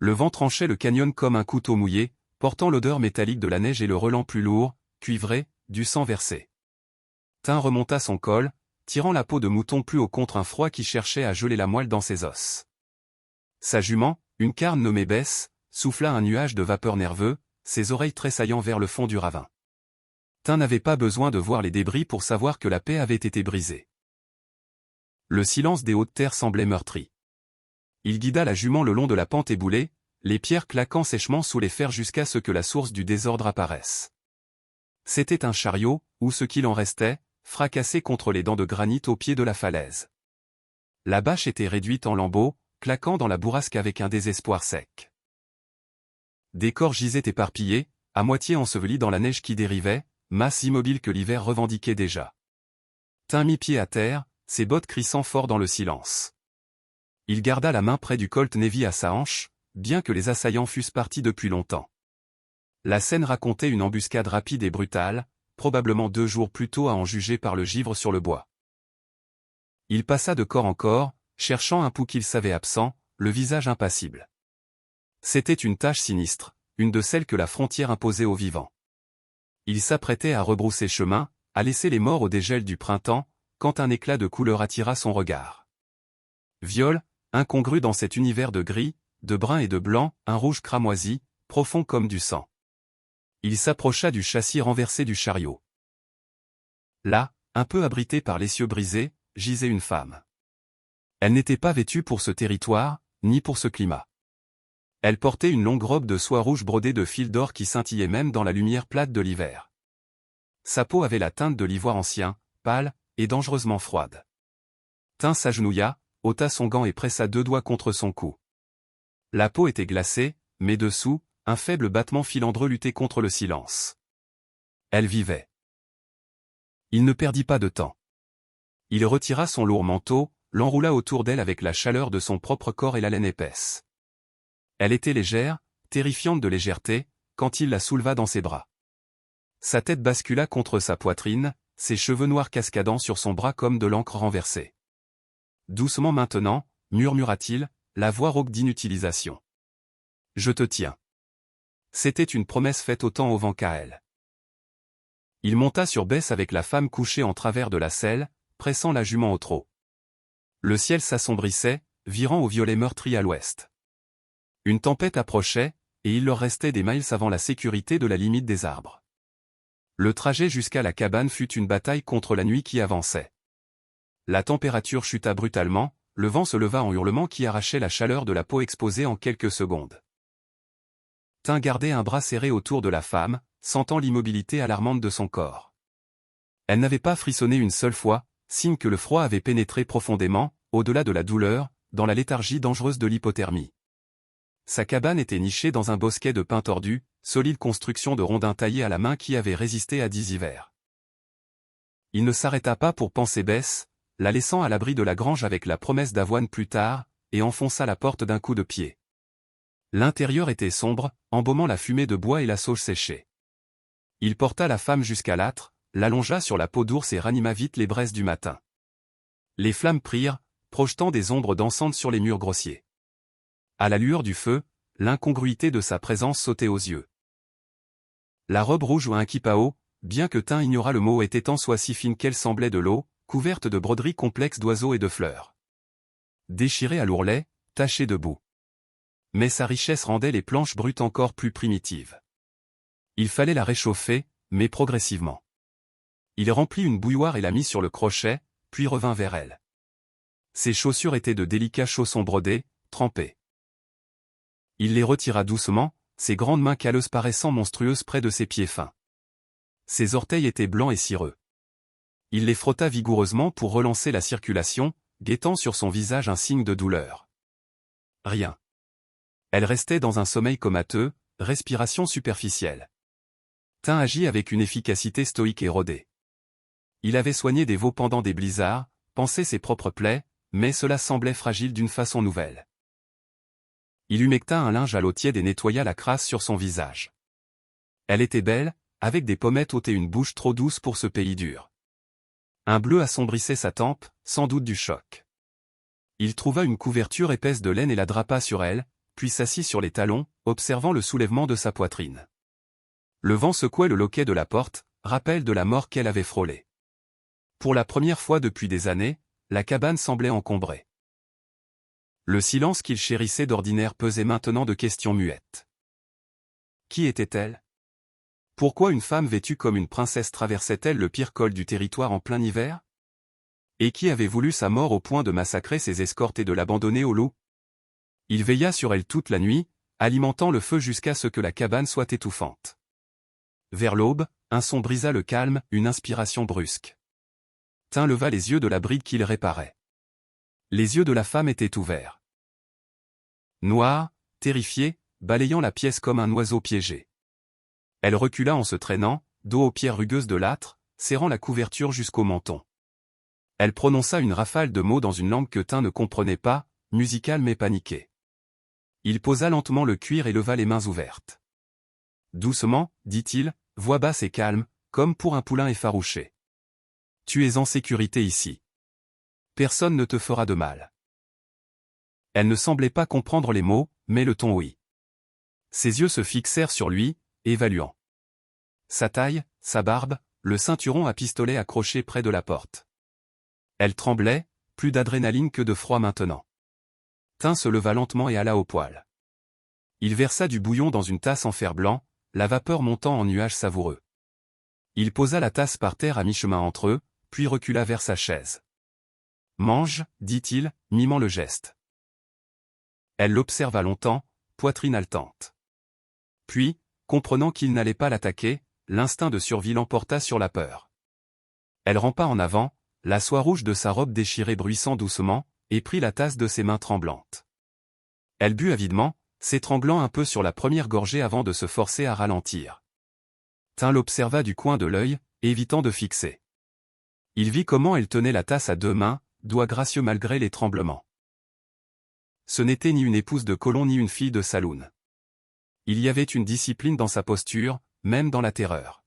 Le vent tranchait le canyon comme un couteau mouillé, portant l'odeur métallique de la neige et le relent plus lourd, cuivré, du sang versé. Tin remonta son col, tirant la peau de mouton plus haut contre un froid qui cherchait à geler la moelle dans ses os. Sa jument, une carne nommée Bess, souffla un nuage de vapeur nerveux, ses oreilles tressaillant vers le fond du ravin. Tin n'avait pas besoin de voir les débris pour savoir que la paix avait été brisée. Le silence des hautes terres semblait meurtri. Il guida la jument le long de la pente éboulée, les pierres claquant sèchement sous les fers jusqu'à ce que la source du désordre apparaisse. C'était un chariot, ou ce qu'il en restait, fracassé contre les dents de granit au pied de la falaise. La bâche était réduite en lambeaux, claquant dans la bourrasque avec un désespoir sec. Des corps gisaient éparpillés, à moitié ensevelis dans la neige qui dérivait, masse immobile que l'hiver revendiquait déjà. Tin mit pied à terre, ses bottes crissant fort dans le silence. Il garda la main près du Colt Navy à sa hanche, bien que les assaillants fussent partis depuis longtemps. La scène racontait une embuscade rapide et brutale, probablement 2 jours plus tôt à en juger par le givre sur le bois. Il passa de corps en corps, cherchant un pouls qu'il savait absent, le visage impassible. C'était une tâche sinistre, une de celles que la frontière imposait aux vivants. Il s'apprêtait à rebrousser chemin, à laisser les morts au dégel du printemps, quand un éclat de couleur attira son regard. Viol, incongru dans cet univers de gris, de brun et de blanc, un rouge cramoisi, profond comme du sang. Il s'approcha du châssis renversé du chariot. Là, un peu abritée par l'essieu brisé, gisait une femme. Elle n'était pas vêtue pour ce territoire, ni pour ce climat. Elle portait une longue robe de soie rouge brodée de fils d'or qui scintillait même dans la lumière plate de l'hiver. Sa peau avait la teinte de l'ivoire ancien, pâle, et dangereusement froide. Tin s'agenouilla, ôta son gant et pressa 2 doigts contre son cou. La peau était glacée, mais dessous, un faible battement filandreux luttait contre le silence. Elle vivait. Il ne perdit pas de temps. Il retira son lourd manteau, l'enroula autour d'elle avec la chaleur de son propre corps et la laine épaisse. Elle était légère, terrifiante de légèreté, quand il la souleva dans ses bras. Sa tête bascula contre sa poitrine, ses cheveux noirs cascadant sur son bras comme de l'encre renversée. Doucement maintenant, murmura-t-il, la voix rauque d'inutilisation. Je te tiens. C'était une promesse faite autant au vent qu'à elle. Il monta sur Bess avec la femme couchée en travers de la selle, pressant la jument au trot. Le ciel s'assombrissait, virant au violet meurtri à l'ouest. Une tempête approchait, et il leur restait des miles avant la sécurité de la limite des arbres. Le trajet jusqu'à la cabane fut une bataille contre la nuit qui avançait. La température chuta brutalement, le vent se leva en hurlements qui arrachaient la chaleur de la peau exposée en quelques secondes. Tin gardait un bras serré autour de la femme, sentant l'immobilité alarmante de son corps. Elle n'avait pas frissonné une seule fois, signe que le froid avait pénétré profondément, au-delà de la douleur, dans la léthargie dangereuse de l'hypothermie. Sa cabane était nichée dans un bosquet de pins tordus, solide construction de rondins taillés à la main qui avait résisté à 10 hivers. Il ne s'arrêta pas pour penser Bess, la laissant à l'abri de la grange avec la promesse d'avoine plus tard, et enfonça la porte d'un coup de pied. L'intérieur était sombre, embaumant la fumée de bois et la sauge séchée. Il porta la femme jusqu'à l'âtre, l'allongea sur la peau d'ours et ranima vite les braises du matin. Les flammes prirent, projetant des ombres dansantes sur les murs grossiers. À la lueur du feu, l'incongruité de sa présence sautait aux yeux. La robe rouge ou un kipao, bien que Tin ignorât le mot, était en soie si fine qu'elle semblait de l'eau, couverte de broderies complexes d'oiseaux et de fleurs. Déchirée à l'ourlet, tachée de boue. Mais sa richesse rendait les planches brutes encore plus primitives. Il fallait la réchauffer, mais progressivement. Il remplit une bouilloire et la mit sur le crochet, puis revint vers elle. Ses chaussures étaient de délicats chaussons brodés, trempés. Il les retira doucement, ses grandes mains calleuses paraissant monstrueuses près de ses pieds fins. Ses orteils étaient blancs et cireux. Il les frotta vigoureusement pour relancer la circulation, guettant sur son visage un signe de douleur. Rien. Elle restait dans un sommeil comateux, respiration superficielle. Tin agit avec une efficacité stoïque et rodée. Il avait soigné des veaux pendant des blizzards, pansé ses propres plaies, mais cela semblait fragile d'une façon nouvelle. Il humecta un linge à l'eau tiède et nettoya la crasse sur son visage. Elle était belle, avec des pommettes ôtes et une bouche trop douce pour ce pays dur. Un bleu assombrissait sa tempe, sans doute du choc. Il trouva une couverture épaisse de laine et la drapa sur elle, puis s'assit sur les talons, observant le soulèvement de sa poitrine. Le vent secouait le loquet de la porte, rappel de la mort qu'elle avait frôlée. Pour la première fois depuis des années, la cabane semblait encombrée. Le silence qu'il chérissait d'ordinaire pesait maintenant de questions muettes. Qui était-elle? Pourquoi une femme vêtue comme une princesse traversait-elle le pire col du territoire en plein hiver? Et qui avait voulu sa mort au point de massacrer ses escortes et de l'abandonner aux loups? Il veilla sur elle toute la nuit, alimentant le feu jusqu'à ce que la cabane soit étouffante. Vers l'aube, un son brisa le calme, une inspiration brusque. Tin leva les yeux de la bride qu'il réparait. Les yeux de la femme étaient ouverts. Noire, terrifiée, balayant la pièce comme un oiseau piégé. Elle recula en se traînant, dos aux pierres rugueuses de l'âtre, serrant la couverture jusqu'au menton. Elle prononça une rafale de mots dans une langue que Tin ne comprenait pas, musicale mais paniquée. Il posa lentement le cuir et leva les mains ouvertes. Doucement, dit-il, voix basse et calme, comme pour un poulain effarouché. Tu es en sécurité ici. Personne ne te fera de mal. Elle ne semblait pas comprendre les mots, mais le ton oui. Ses yeux se fixèrent sur lui, évaluant. Sa taille, sa barbe, le ceinturon à pistolet accroché près de la porte. Elle tremblait, plus d'adrénaline que de froid maintenant. Tin se leva lentement et alla au poêle. Il versa du bouillon dans une tasse en fer blanc, la vapeur montant en nuages savoureux. Il posa la tasse par terre à mi-chemin entre eux, puis recula vers sa chaise. « Mange, dit-il, mimant le geste. » Elle l'observa longtemps, poitrine haletante. Puis, comprenant qu'il n'allait pas l'attaquer, l'instinct de survie l'emporta sur la peur. Elle rampa en avant, la soie rouge de sa robe déchirée bruissant doucement, et prit la tasse de ses mains tremblantes. Elle but avidement, s'étranglant un peu sur la première gorgée avant de se forcer à ralentir. Tin l'observa du coin de l'œil, évitant de fixer. Il vit comment elle tenait la tasse à deux mains, doigts gracieux malgré les tremblements. Ce n'était ni une épouse de colon ni une fille de saloon. Il y avait une discipline dans sa posture, même dans la terreur.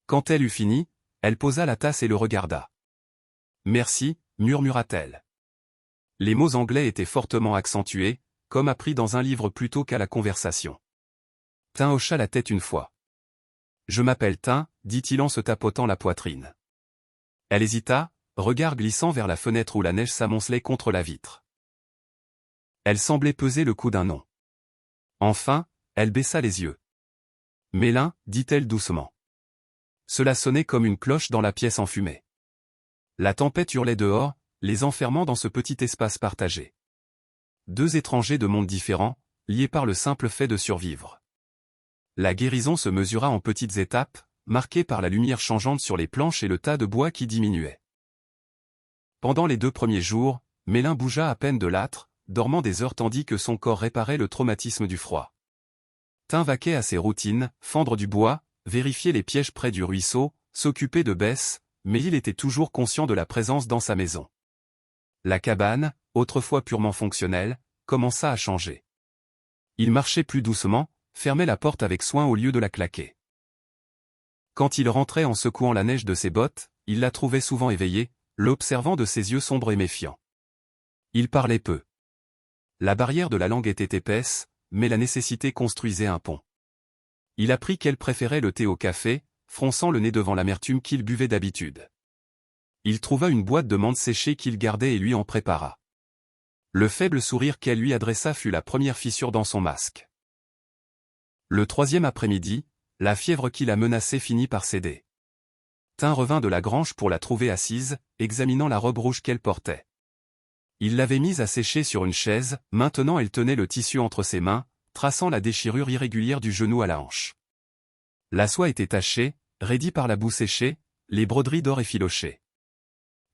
Quand elle eut fini, elle posa la tasse et le regarda. « Merci », murmura-t-elle. Les mots anglais étaient fortement accentués, comme appris dans un livre plutôt qu'à la conversation. Tin hocha la tête une fois. « Je m'appelle Tin », dit-il en se tapotant la poitrine. Elle hésita, regard glissant vers la fenêtre où la neige s'amoncelait contre la vitre. Elle semblait peser le coup d'un nom. Enfin, elle baissa les yeux. « Mélin », dit-elle doucement. Cela sonnait comme une cloche dans la pièce enfumée. La tempête hurlait dehors, les enfermant dans ce petit espace partagé. Deux étrangers de mondes différents, liés par le simple fait de survivre. La guérison se mesura en petites étapes, marquée par la lumière changeante sur les planches et le tas de bois qui diminuait. Pendant les 2 premiers jours, Mélin bougea à peine de l'âtre, dormant des heures tandis que son corps réparait le traumatisme du froid. Tin vaquait à ses routines, fendre du bois, vérifier les pièges près du ruisseau, s'occuper de Bess, mais il était toujours conscient de la présence dans sa maison. La cabane, autrefois purement fonctionnelle, commença à changer. Il marchait plus doucement, fermait la porte avec soin au lieu de la claquer. Quand il rentrait en secouant la neige de ses bottes, il la trouvait souvent éveillée, l'observant de ses yeux sombres et méfiants. Il parlait peu. La barrière de la langue était épaisse, mais la nécessité construisait un pont. Il apprit qu'elle préférait le thé au café, fronçant le nez devant l'amertume qu'il buvait d'habitude. Il trouva une boîte de menthe séchée qu'il gardait et lui en prépara. Le faible sourire qu'elle lui adressa fut la première fissure dans son masque. Le 3e après-midi, la fièvre qui la menaçait finit par céder. Tin revint de la grange pour la trouver assise, examinant la robe rouge qu'elle portait. Il l'avait mise à sécher sur une chaise, maintenant elle tenait le tissu entre ses mains, traçant la déchirure irrégulière du genou à la hanche. La soie était tachée, raidie par la boue séchée, les broderies d'or effilochées.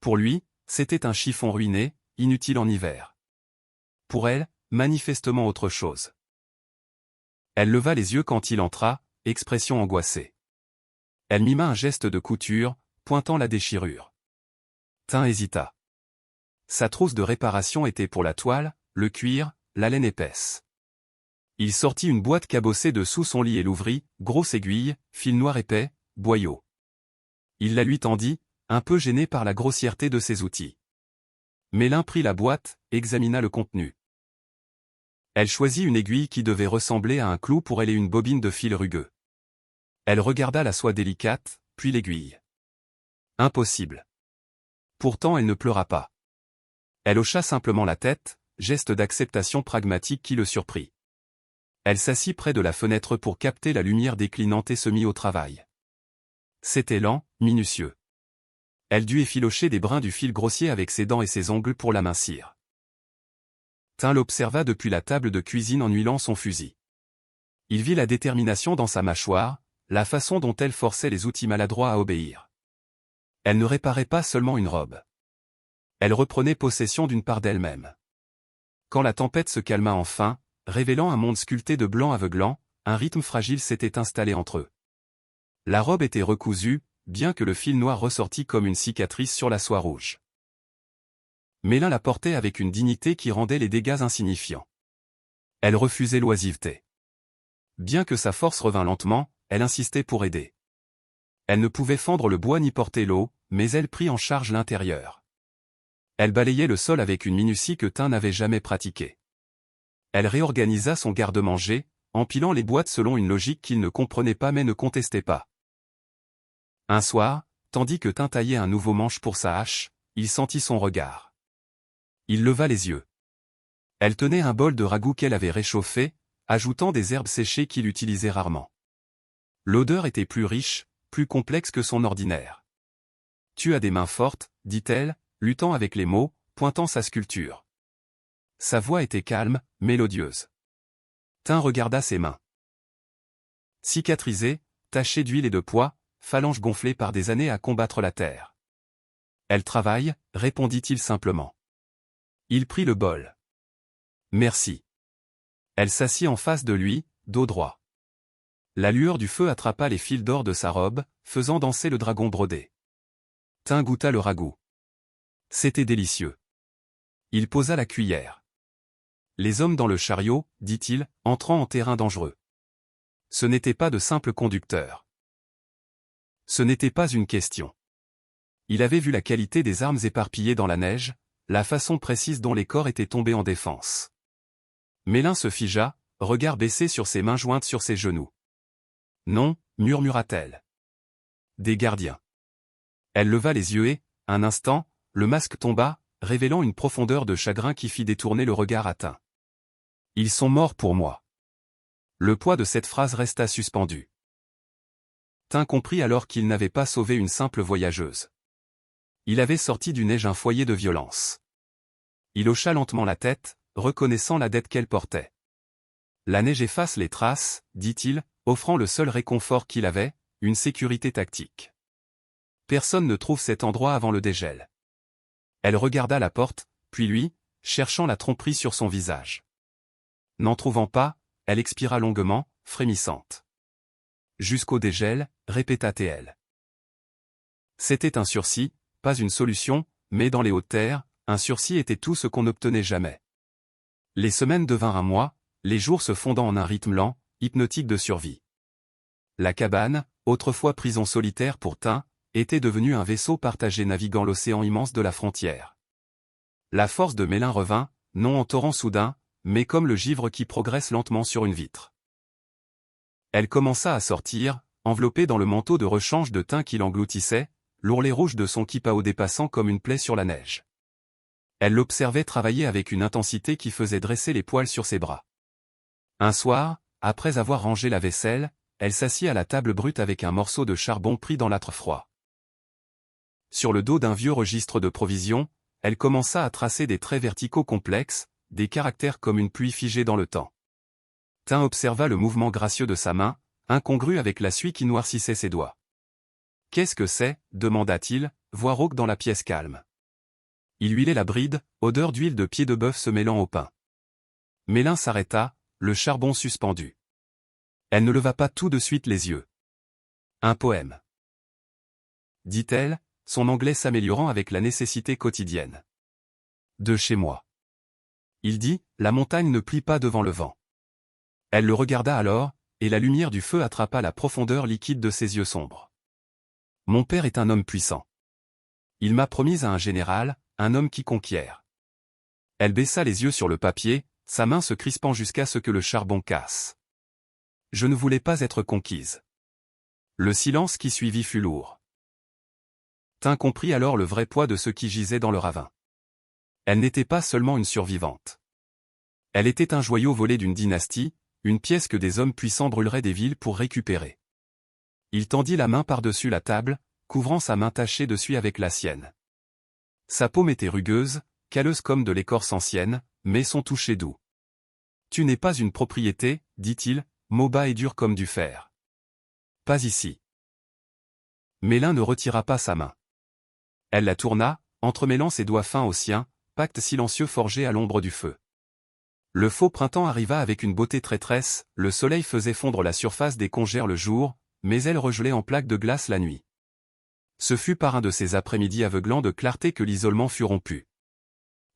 Pour lui, c'était un chiffon ruiné, inutile en hiver. Pour elle, manifestement autre chose. Elle leva les yeux quand il entra, expression angoissée. Elle mima un geste de couture, pointant la déchirure. Tin hésita. Sa trousse de réparation était pour la toile, le cuir, la laine épaisse. Il sortit une boîte cabossée de sous son lit et l'ouvrit, grosse aiguille, fil noir épais, boyau. Il la lui tendit, un peu gêné par la grossièreté de ses outils. Mélin prit la boîte, examina le contenu. Elle choisit une aiguille qui devait ressembler à un clou pour éler une bobine de fil rugueux. Elle regarda la soie délicate, puis l'aiguille. Impossible. Pourtant elle ne pleura pas. Elle hocha simplement la tête, geste d'acceptation pragmatique qui le surprit. Elle s'assit près de la fenêtre pour capter la lumière déclinante et se mit au travail. C'était lent, minutieux. Elle dut effilocher des brins du fil grossier avec ses dents et ses ongles pour l'amincir. Tin l'observa depuis la table de cuisine en huilant son fusil. Il vit la détermination dans sa mâchoire, la façon dont elle forçait les outils maladroits à obéir. Elle ne réparait pas seulement une robe. Elle reprenait possession d'une part d'elle-même. Quand la tempête se calma enfin, révélant un monde sculpté de blanc aveuglant, un rythme fragile s'était installé entre eux. La robe était recousue, bien que le fil noir ressortît comme une cicatrice sur la soie rouge. Mélin la portait avec une dignité qui rendait les dégâts insignifiants. Elle refusait l'oisiveté. Bien que sa force revint lentement, elle insistait pour aider. Elle ne pouvait fendre le bois ni porter l'eau, mais elle prit en charge l'intérieur. Elle balayait le sol avec une minutie que Tin n'avait jamais pratiquée. Elle réorganisa son garde-manger, empilant les boîtes selon une logique qu'il ne comprenait pas mais ne contestait pas. Un soir, tandis que Tin taillait un nouveau manche pour sa hache, il sentit son regard. Il leva les yeux. Elle tenait un bol de ragoût qu'elle avait réchauffé, ajoutant des herbes séchées qu'il utilisait rarement. L'odeur était plus riche, plus complexe que son ordinaire. « Tu as des mains fortes, dit-elle, luttant avec les mots, pointant sa sculpture. Sa voix était calme, mélodieuse. Tin regarda ses mains. Cicatrisées, tachées d'huile et de poids, phalanges gonflées par des années à combattre la terre. Elle travaille, répondit-il simplement. Il prit le bol. Merci. Elle s'assit en face de lui, dos droit. La lueur du feu attrapa les fils d'or de sa robe, faisant danser le dragon brodé. Tin goûta le ragoût. C'était délicieux. Il posa la cuillère. Les hommes dans le chariot, dit-il, entrant en terrain dangereux. Ce n'étaient pas de simples conducteurs. Ce n'était pas une question. Il avait vu la qualité des armes éparpillées dans la neige, la façon précise dont les corps étaient tombés en défense. Mélin se figea, regard baissé sur ses mains jointes sur ses genoux. Non, murmura-t-elle. Des gardiens. Elle leva les yeux et, un instant, le masque tomba, révélant une profondeur de chagrin qui fit détourner le regard à Tin. Ils sont morts pour moi. Le poids de cette phrase resta suspendu. Tin comprit alors qu'il n'avait pas sauvé une simple voyageuse. Il avait sorti du neige un foyer de violence. Il hocha lentement la tête, reconnaissant la dette qu'elle portait. La neige efface les traces, dit-il, offrant le seul réconfort qu'il avait, une sécurité tactique. Personne ne trouve cet endroit avant le dégel. Elle regarda la porte, puis lui, cherchant la tromperie sur son visage. N'en trouvant pas, elle expira longuement, frémissante. Jusqu'au dégel, répéta-t-elle. C'était un sursis, pas une solution, mais dans les hautes terres, un sursis était tout ce qu'on n'obtenait jamais. Les semaines devinrent un mois, les jours se fondant en un rythme lent, hypnotique de survie. La cabane, autrefois prison solitaire pour Tin, était devenue un vaisseau partagé naviguant l'océan immense de la frontière. La force de Mélin revint, non en torrent soudain, mais comme le givre qui progresse lentement sur une vitre. Elle commença à sortir, enveloppée dans le manteau de rechange de Tin qui l'engloutissait, l'ourlet rouge de son kipao dépassant comme une plaie sur la neige. Elle l'observait travailler avec une intensité qui faisait dresser les poils sur ses bras. Un soir, après avoir rangé la vaisselle, elle s'assit à la table brute avec un morceau de charbon pris dans l'âtre froid. Sur le dos d'un vieux registre de provisions, elle commença à tracer des traits verticaux complexes, des caractères comme une pluie figée dans le temps. Tin observa le mouvement gracieux de sa main, incongru avec la suie qui noircissait ses doigts. « Qu'est-ce que c'est » demanda-t-il, voix rauque dans la pièce calme. Il huilait la bride, odeur d'huile de pied de bœuf se mêlant au pain. Mélin s'arrêta, le charbon suspendu. Elle ne leva pas tout de suite les yeux. « Un poème. » dit-elle, son anglais s'améliorant avec la nécessité quotidienne. « De chez moi. » Il dit, la montagne ne plie pas devant le vent. Elle le regarda alors, et la lumière du feu attrapa la profondeur liquide de ses yeux sombres. Mon père est un homme puissant. Il m'a promis à un général, un homme qui conquiert. Elle baissa les yeux sur le papier, sa main se crispant jusqu'à ce que le charbon casse. Je ne voulais pas être conquise. Le silence qui suivit fut lourd. Tin comprit alors le vrai poids de ce qui gisait dans le ravin. Elle n'était pas seulement une survivante. Elle était un joyau volé d'une dynastie, une pièce que des hommes puissants brûleraient des villes pour récupérer. Il tendit la main par-dessus la table, couvrant sa main tachée de suie avec la sienne. Sa paume était rugueuse, calleuse comme de l'écorce ancienne, mais son toucher doux. « Tu n'es pas une propriété, dit-il, mot bas et dur comme du fer. Pas ici. » Mélin ne retira pas sa main. Elle la tourna, entremêlant ses doigts fins aux siens, pacte silencieux forgé à l'ombre du feu. Le faux printemps arriva avec une beauté traîtresse, le soleil faisait fondre la surface des congères le jour, mais elle regelait en plaques de glace la nuit. Ce fut par un de ces après-midi aveuglants de clarté que l'isolement fut rompu.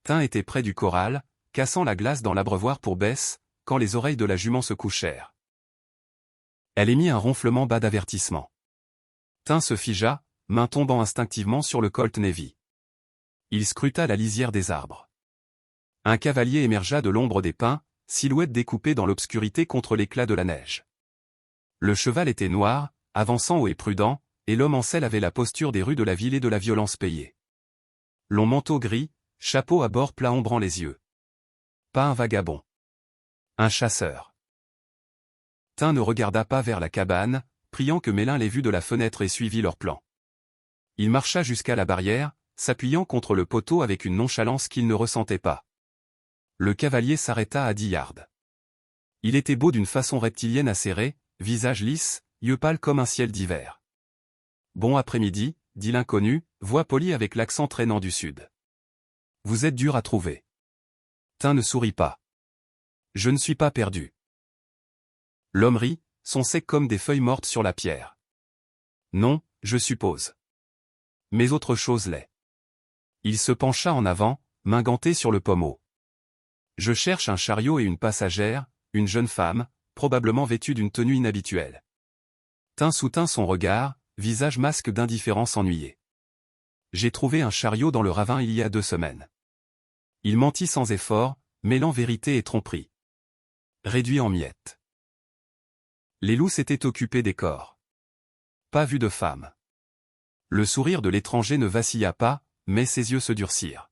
Tin était près du corral, cassant la glace dans l'abreuvoir pour Bess, quand les oreilles de la jument se couchèrent. Elle émit un ronflement bas d'avertissement. Tin se figea, main tombant instinctivement sur le colt Navy. Il scruta la lisière des arbres. Un cavalier émergea de l'ombre des pins, silhouette découpée dans l'obscurité contre l'éclat de la neige. Le cheval était noir, avançant haut et prudent, et l'homme en selle avait la posture des rues de la ville et de la violence payée. Long manteau gris, chapeau à bord plat ombrant les yeux. Pas un vagabond. Un chasseur. Tin ne regarda pas vers la cabane, priant que Mélin les vût de la fenêtre et suivit leur plan. Il marcha jusqu'à la barrière, s'appuyant contre le poteau avec une nonchalance qu'il ne ressentait pas. Le cavalier s'arrêta à 10 yards. Il était beau d'une façon reptilienne acérée, visage lisse, yeux pâles comme un ciel d'hiver. « Bon après-midi », dit l'inconnu, voix polie avec l'accent traînant du sud. « Vous êtes dur à trouver. » Tin ne sourit pas. « Je ne suis pas perdu. » L'homme rit, sont secs comme des feuilles mortes sur la pierre. « Non, je suppose. Mais autre chose l'est. » Il se pencha en avant, main gantée sur le pommeau. « Je cherche un chariot et une passagère, une jeune femme, probablement vêtue d'une tenue inhabituelle. » Tin soutint son regard, visage masque d'indifférence ennuyée. « J'ai trouvé un chariot dans le ravin il y a 2 semaines. » Il mentit sans effort, mêlant vérité et tromperie. Réduit en miettes. Les loups s'étaient occupés des corps. Pas vu de femme. Le sourire de l'étranger ne vacilla pas, mais ses yeux se durcirent.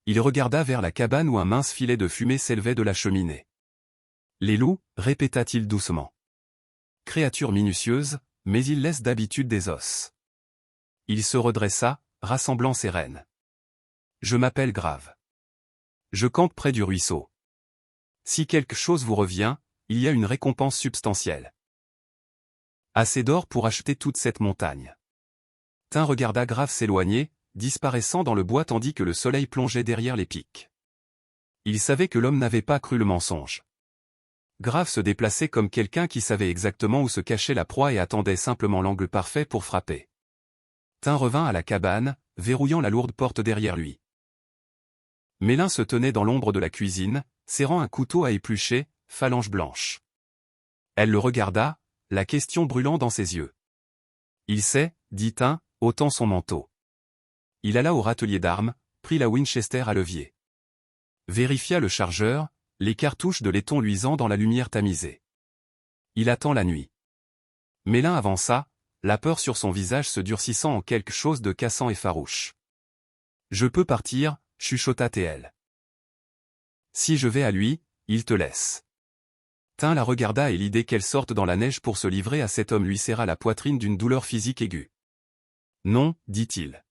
Il regarda vers la cabane où un mince filet de fumée s'élevait de la cheminée. « Les loups » répéta-t-il doucement. « Créature minutieuse, mais ils laissent d'habitude des os. » Il se redressa, rassemblant ses rênes. « Je m'appelle Grave. Je campe près du ruisseau. Si quelque chose vous revient, il y a une récompense substantielle. Assez d'or pour acheter toute cette montagne. » Tin regarda Grave s'éloigner, disparaissant dans le bois tandis que le soleil plongeait derrière les pics. Il savait que l'homme n'avait pas cru le mensonge. Grave se déplaçait comme quelqu'un qui savait exactement où se cachait la proie et attendait simplement l'angle parfait pour frapper. Tin revint à la cabane, verrouillant la lourde porte derrière lui. Mélin se tenait dans l'ombre de la cuisine, serrant un couteau à éplucher, phalange blanche. Elle le regarda, la question brûlant dans ses yeux. « Il sait, » dit Tin, ôtant son manteau. Il alla au râtelier d'armes, prit la Winchester à levier. Vérifia le chargeur, les cartouches de laiton luisant dans la lumière tamisée. Il attend la nuit. Mélin avança, la peur sur son visage se durcissant en quelque chose de cassant et farouche. « Je peux partir », chuchota T.L. « Si je vais à lui, il te laisse. » Tin la regarda et l'idée qu'elle sorte dans la neige pour se livrer à cet homme lui serra la poitrine d'une douleur physique aiguë. « Non », dit-il.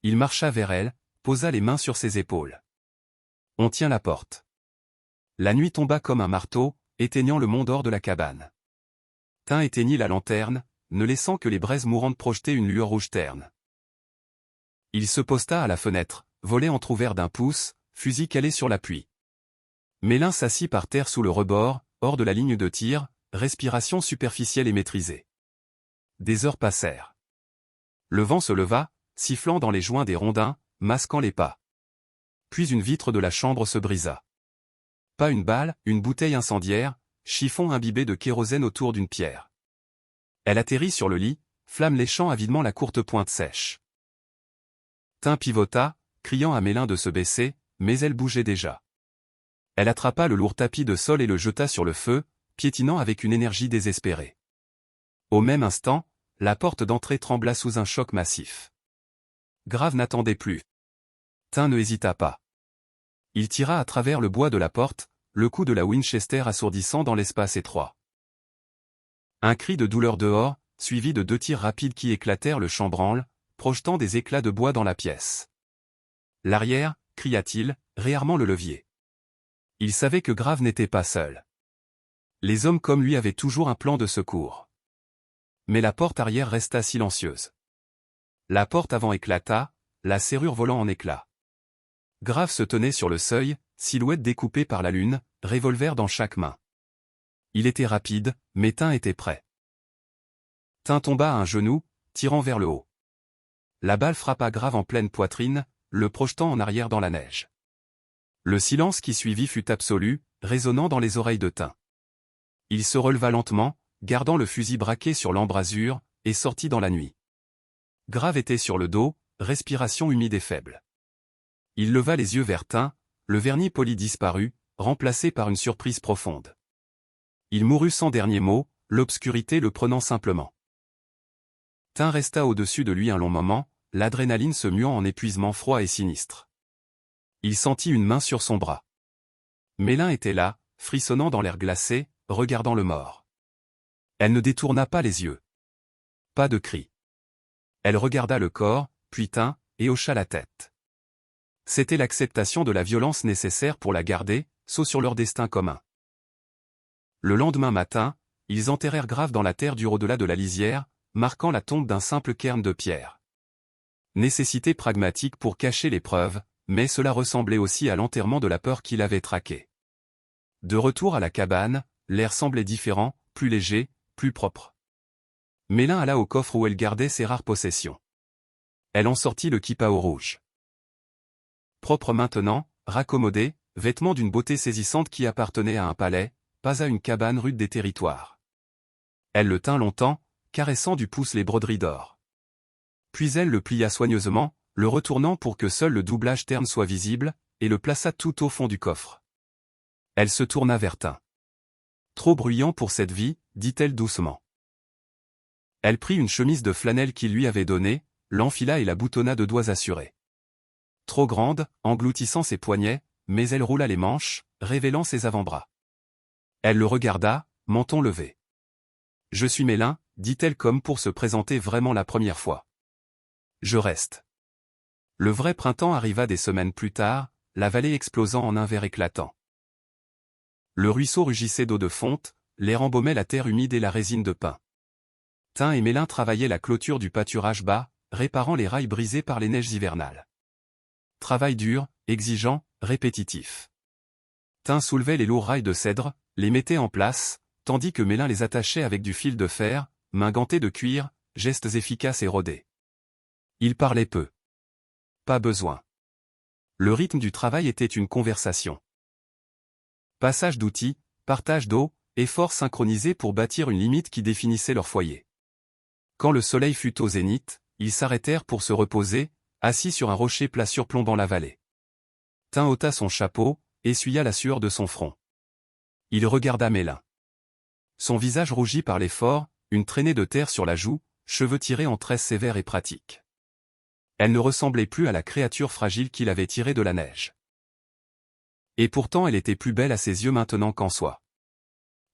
Il marcha vers elle, posa les mains sur ses épaules. « On tient la porte. » La nuit tomba comme un marteau, éteignant le monde hors de la cabane. Tin éteignit la lanterne, ne laissant que les braises mourantes projeter une lueur rouge terne. Il se posta à la fenêtre, volet entrouvert d'1 pouce, fusil calé sur l'appui. Mélin s'assit par terre sous le rebord, hors de la ligne de tir, respiration superficielle et maîtrisée. Des heures passèrent. Le vent se leva, sifflant dans les joints des rondins, masquant les pas. Puis une vitre de la chambre se brisa. Pas une balle, une bouteille incendiaire, chiffon imbibé de kérosène autour d'une pierre. Elle atterrit sur le lit, flamme léchant avidement la courte pointe sèche. Tin pivota, criant à Mélin de se baisser, mais elle bougeait déjà. Elle attrapa le lourd tapis de sol et le jeta sur le feu, piétinant avec une énergie désespérée. Au même instant, la porte d'entrée trembla sous un choc massif. Grave n'attendait plus. Tin ne hésita pas. Il tira à travers le bois de la porte, le coup de la Winchester assourdissant dans l'espace étroit. Un cri de douleur dehors, suivi de 2 tirs rapides qui éclatèrent le chambranle, projetant des éclats de bois dans la pièce. L'arrière, cria-t-il, réarmant le levier. Il savait que Grave n'était pas seul. Les hommes comme lui avaient toujours un plan de secours. Mais la porte arrière resta silencieuse. La porte avant éclata, la serrure volant en éclats. Grave se tenait sur le seuil, silhouette découpée par la lune, revolver dans chaque main. Il était rapide, mais Tin était prêt. Tin tomba à un genou, tirant vers le haut. La balle frappa Grave en pleine poitrine, le projetant en arrière dans la neige. Le silence qui suivit fut absolu, résonnant dans les oreilles de Tin. Il se releva lentement, gardant le fusil braqué sur l'embrasure, et sortit dans la nuit. Grave était sur le dos, respiration humide et faible. Il leva les yeux vers Tin, le vernis poli disparut, remplacé par une surprise profonde. Il mourut sans dernier mot, l'obscurité le prenant simplement. Tin resta au-dessus de lui un long moment, l'adrénaline se muant en épuisement froid et sinistre. Il sentit une main sur son bras. Mélin était là, frissonnant dans l'air glacé, regardant le mort. Elle ne détourna pas les yeux. Pas de cri. Elle regarda le corps, puis Tin, et hocha la tête. C'était l'acceptation de la violence nécessaire pour la garder, saut sur leur destin commun. Le lendemain matin, ils enterrèrent Grave dans la terre dure au-delà de la lisière, marquant la tombe d'un simple cairn de pierre. Nécessité pragmatique pour cacher les preuves, mais cela ressemblait aussi à l'enterrement de la peur qui l'avait traqué. De retour à la cabane, l'air semblait différent, plus léger, plus propre. Mélin alla au coffre où elle gardait ses rares possessions. Elle en sortit le kipao rouge. Propre maintenant, raccommodé, vêtement d'une beauté saisissante qui appartenait à un palais, pas à une cabane rude des territoires. Elle le tint longtemps, caressant du pouce les broderies d'or. Puis elle le plia soigneusement, le retournant pour que seul le doublage terne soit visible, et le plaça tout au fond du coffre. Elle se tourna vers Tin. Trop bruyant pour cette vie, dit-elle doucement. Elle prit une chemise de flanelle qu'il lui avait donnée, l'enfila et la boutonna de doigts assurés. Trop grande, engloutissant ses poignets, mais elle roula les manches, révélant ses avant-bras. Elle le regarda, menton levé. « Je suis Mélin », dit-elle comme pour se présenter vraiment la première fois. « Je reste. » Le vrai printemps arriva des semaines plus tard, la vallée explosant en un vert éclatant. Le ruisseau rugissait d'eau de fonte, l'air embaumait la terre humide et la résine de pin. Tin et Mélin travaillaient la clôture du pâturage bas, réparant les rails brisés par les neiges hivernales. Travail dur, exigeant, répétitif. Tin soulevait les lourds rails de cèdre, les mettait en place, tandis que Mélin les attachait avec du fil de fer, mains gantées de cuir, gestes efficaces et rodés. Il parlait peu. Pas besoin. Le rythme du travail était une conversation. Passage d'outils, partage d'eau, efforts synchronisés pour bâtir une limite qui définissait leur foyer. Quand le soleil fut au zénith, ils s'arrêtèrent pour se reposer, assis sur un rocher plat surplombant la vallée. Tin ôta son chapeau, essuya la sueur de son front. Il regarda Mélin. Son visage rougi par l'effort, une traînée de terre sur la joue, cheveux tirés en tresses sévères et pratiques. Elle ne ressemblait plus à la créature fragile qu'il avait tirée de la neige. Et pourtant elle était plus belle à ses yeux maintenant qu'en soi.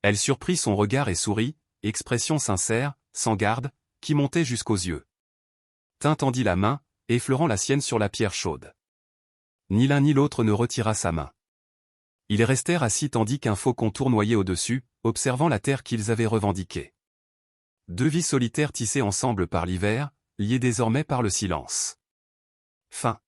Elle surprit son regard et sourit, expression sincère, sans garde, qui montait jusqu'aux yeux. Tin tendit la main, effleurant la sienne sur la pierre chaude. Ni l'un ni l'autre ne retira sa main. Ils restèrent assis tandis qu'un faucon tournoyait au-dessus, observant la terre qu'ils avaient revendiquée. 2 vies solitaires tissées ensemble par l'hiver, liées désormais par le silence. Fin.